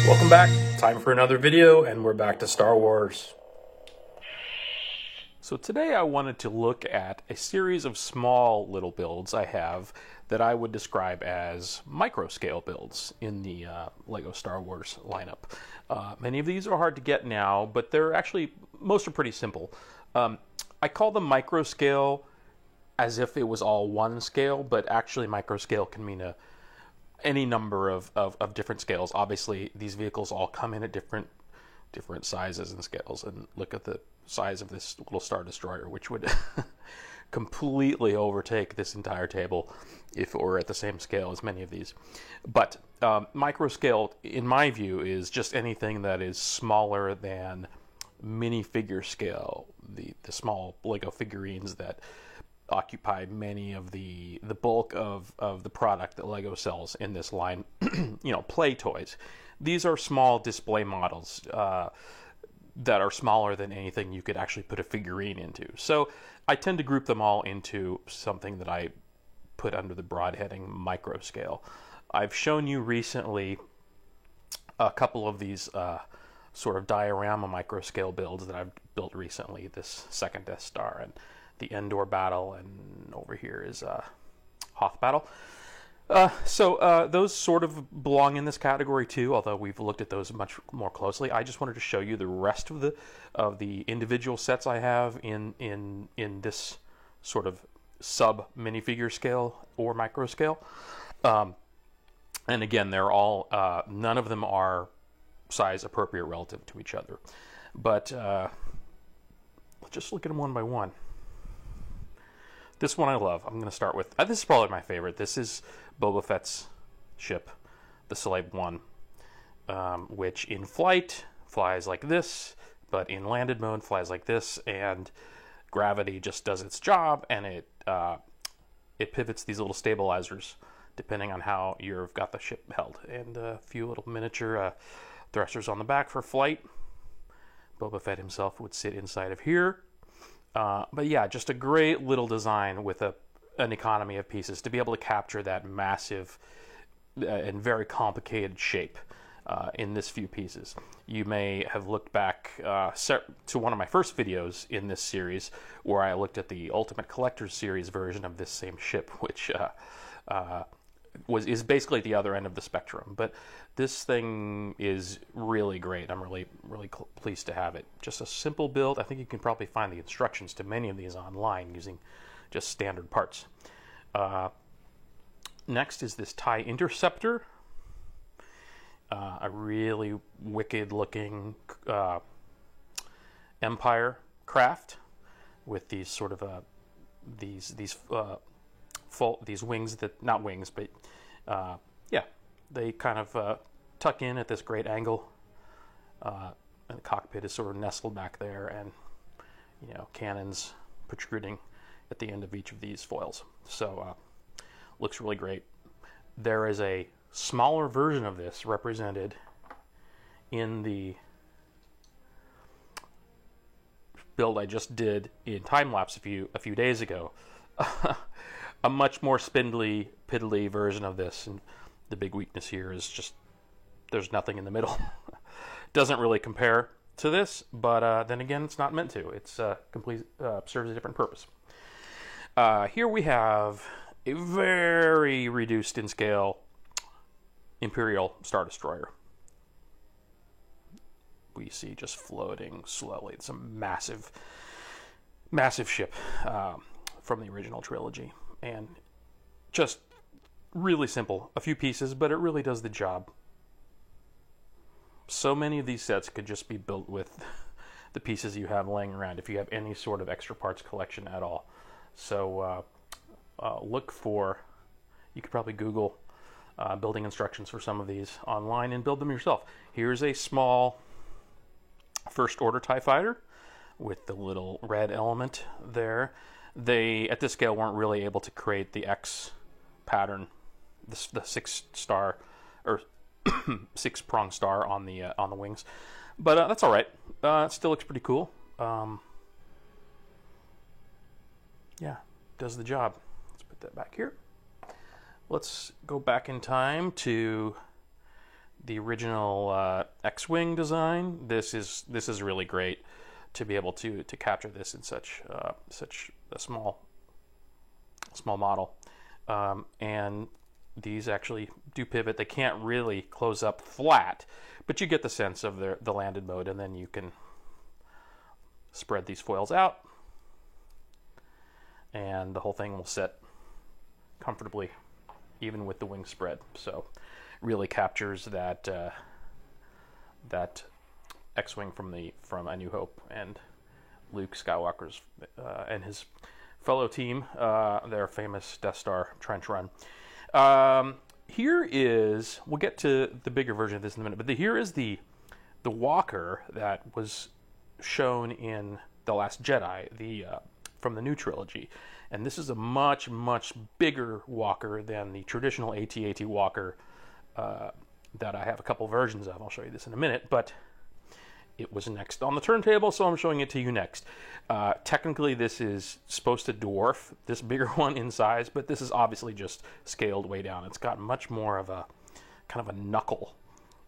Welcome back. Time for another video, and we're back to Star Wars. So today I wanted to look at a series of small little builds I have that I would describe as micro-scale builds in the LEGO Star Wars lineup. Many of these are hard to get now, but they're actually, most are pretty simple. I call them micro-scale as if it was all one scale, but actually micro-scale can mean any number of different scales. Obviously, these vehicles all come in at different sizes and scales. And look at the size of this little Star Destroyer, which would completely overtake this entire table if it were at the same scale as many of these. But micro scale, in my view, is just anything that is smaller than minifigure scale, the small Lego figurines that occupy many of the bulk of the product that LEGO sells in this line. Play toys. These are small display models that are smaller than anything you could actually put a figurine into. So I tend to group them all into something that I put under the broad heading micro scale. I've shown you recently a couple of these sort of diorama micro scale builds that I've built recently. This second Death Star and the Endor battle, and over here is Hoth battle. So those sort of belong in this category too, although we've looked at those much more closely. I just wanted to show you the rest of the individual sets I have in this sort of sub minifigure scale or micro scale. And again, they're all none of them are size appropriate relative to each other. But let's just look at them one by one. This one I love. I'm going to start with, this is probably my favorite. This is Boba Fett's ship, the Slave One, which in flight flies like this, but in landed mode flies like this, and gravity just does its job, and it pivots these little stabilizers depending on how you've got the ship held, and a few little miniature thrusters on the back for flight. Boba Fett himself would sit inside of here. But yeah, just a great little design with an economy of pieces to be able to capture that massive and very complicated shape in this few pieces. You may have looked back to one of my first videos in this series where I looked at the Ultimate Collector's Series version of this same ship, which is basically the other end of the spectrum. But this thing is really great. I'm really pleased to have it. Just a simple build. I think you can probably find the instructions to many of these online using just standard parts. Next is this TIE Interceptor. A really wicked looking Empire craft with these sort of these wings that, not wings, but yeah, they kind of tuck in at this great angle, and the cockpit is sort of nestled back there, and cannons protruding at the end of each of these foils. So looks really great. There is a smaller version of this represented in the build I just did in time lapse a few days ago. A much more spindly, piddly version of this, and the big weakness here is just there's nothing in the middle. Doesn't really compare to this, but then again, it's not meant to. It's serves a different purpose. Here we have a very reduced in scale Imperial Star Destroyer. We see just floating slowly. It's a massive ship from the original trilogy. And just really simple. A few pieces, but it really does the job. So many of these sets could just be built with the pieces you have laying around if you have any sort of extra parts collection at all. So look for, you could probably Google building instructions for some of these online and build them yourself. Here's a small First Order TIE Fighter with the little red element there. They, at this scale, weren't really able to create the X pattern, the 6-star or 6-prong star on the wings, but that's all right. It still looks pretty cool. Yeah, does the job. Let's put that back here. Let's go back in time to the original X-wing design. This is really great to be able to capture this in such a small model. And these actually do pivot. They can't really close up flat, but you get the sense of the landed mode, and then you can spread these foils out, and the whole thing will sit comfortably, even with the wing spread. So, really captures that that X-wing from A New Hope and Luke Skywalker's and his fellow team, their famous Death Star trench run. Here is, we'll get to the bigger version of this in a minute, but here is the walker that was shown in The Last Jedi, from the new trilogy. And this is a much, much bigger walker than the traditional AT-AT walker that I have a couple versions of. I'll show you this in a minute, but it was next on the turntable, so I'm showing it to you next. Technically, this is supposed to dwarf this bigger one in size, but this is obviously just scaled way down. It's got much more of a kind of a knuckle.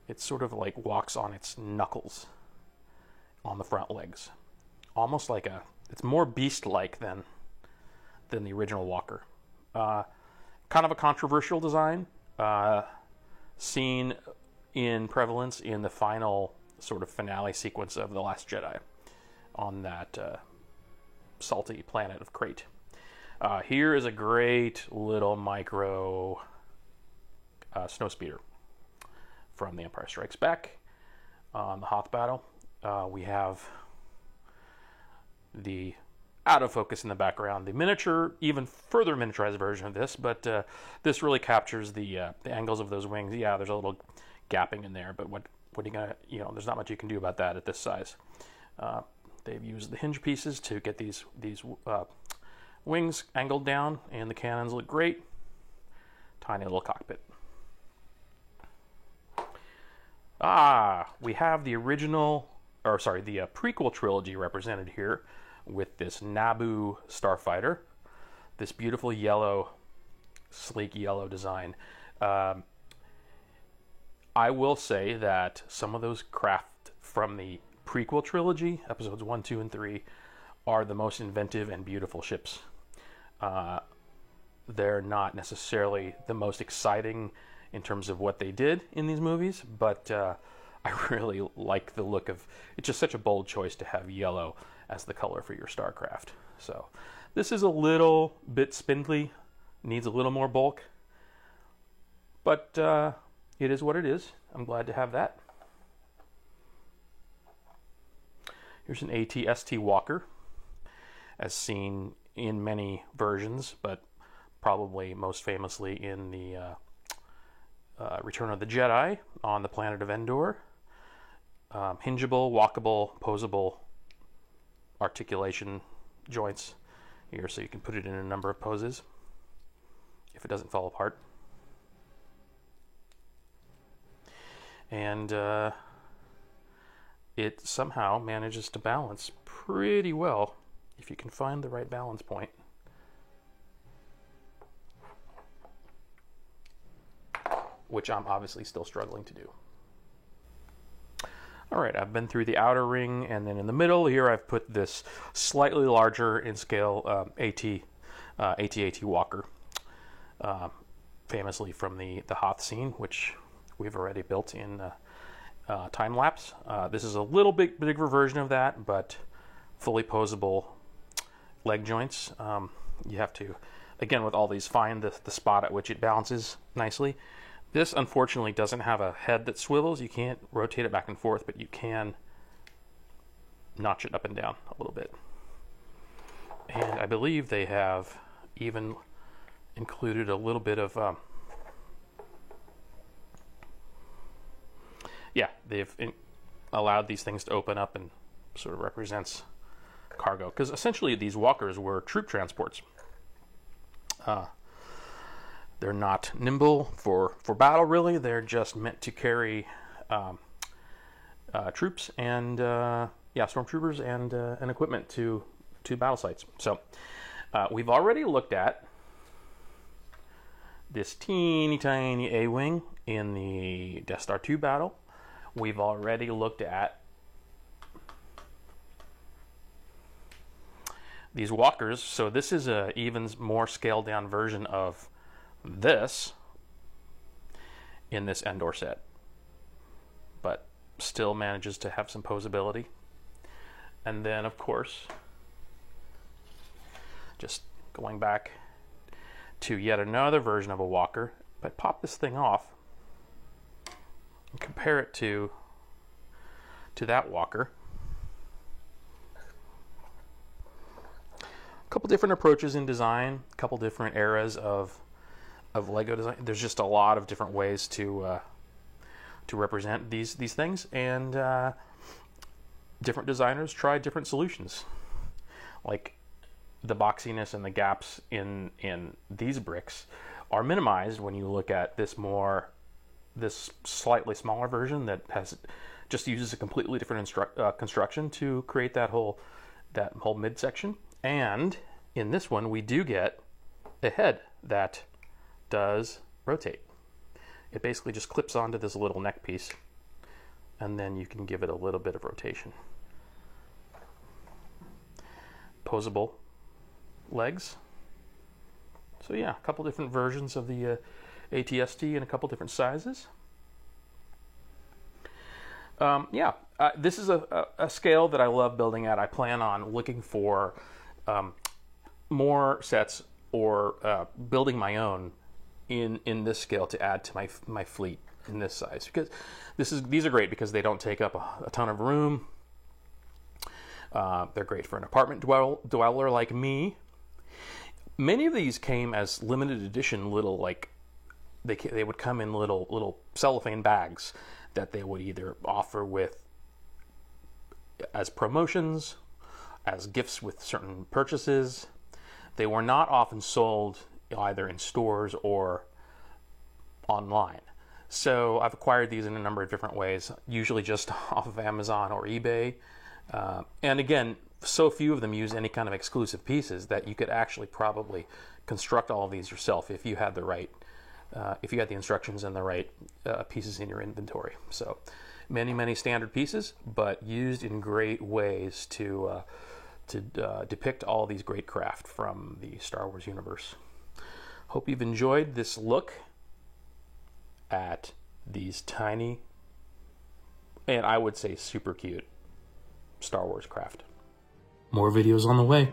It sort of like walks on its knuckles on the front legs. Almost like it's more beast-like than the original walker. Kind of a controversial design, seen in prevalence in the final sort of finale sequence of The Last Jedi on that salty planet of Crate. Here is a great little micro snowspeeder from The Empire Strikes Back. On the Hoth battle, we have the out of focus in the background, the miniature, even further miniaturized version of this, but this really captures the angles of those wings. Yeah, there's a little gapping in there, but what are you gonna, there's not much you can do about that at this size. They've used the hinge pieces to get these wings angled down, and the cannons look great. Tiny little cockpit. We have the prequel trilogy represented here with this Naboo starfighter, this beautiful yellow, sleek yellow design. I will say that some of those craft from the prequel trilogy, episodes 1, 2, and 3, are the most inventive and beautiful ships. They're not necessarily the most exciting in terms of what they did in these movies, but I really like the look of, it's just such a bold choice to have yellow as the color for your starcraft. So this is a little bit spindly, needs a little more bulk, but it is what it is. I'm glad to have that. Here's an AT-ST walker, as seen in many versions, but probably most famously in the Return of the Jedi on the planet of Endor. Hingeable, walkable, posable articulation joints here, so you can put it in a number of poses if it doesn't fall apart. And it somehow manages to balance pretty well if you can find the right balance point. Which I'm obviously still struggling to do. All right, I've been through the outer ring, and then in the middle here I've put this slightly larger in scale AT-AT walker, famously from the Hoth scene, which we've already built in time lapse. This is a little bit bigger version of that, but fully posable leg joints. You have to, again, with all these, find the spot at which it balances nicely. This, unfortunately, doesn't have a head that swivels. You can't rotate it back and forth, but you can notch it up and down a little bit. And I believe they have even included a little bit of... they've allowed these things to open up and sort of represents cargo. Because essentially these walkers were troop transports. They're not nimble for battle, really. They're just meant to carry troops and stormtroopers and equipment to battle sites. So we've already looked at this teeny tiny A-Wing in the Death Star 2 battle. We've already looked at these walkers, so this is a even more scaled down version of this in this Endor set, but still manages to have some posability. And then, of course, just going back to yet another version of a walker, if I pop this thing off and compare it to that walker, a couple different approaches in design, a couple different eras of Lego design. There's just a lot of different ways to represent these things, and different designers try different solutions. Like the boxiness and the gaps in these bricks are minimized when you look at this slightly smaller version that just uses a completely different construction to create that whole midsection. And in this one, we do get a head that does rotate. It basically just clips onto this little neck piece, and then you can give it a little bit of rotation. Posable legs. So yeah, a couple different versions of the ATST in a couple different sizes. This is a scale that I love building at. I plan on looking for more sets or building my own in this scale to add to my fleet in this size, because these are great because they don't take up a ton of room. They're great for an apartment dweller like me. Many of these came as limited edition little, like they would come in little cellophane bags that they would either offer with as promotions, as gifts with certain purchases. They were not often sold either in stores or online. So I've acquired these in a number of different ways, usually just off of Amazon or eBay. And again, so few of them use any kind of exclusive pieces that you could actually probably construct all of these yourself if you had the right, if you had the instructions and the right pieces in your inventory. So many standard pieces, but used in great ways to depict all these great craft from the Star Wars universe. Hope you've enjoyed this look at these tiny, and I would say super cute, Star Wars craft. More videos on the way.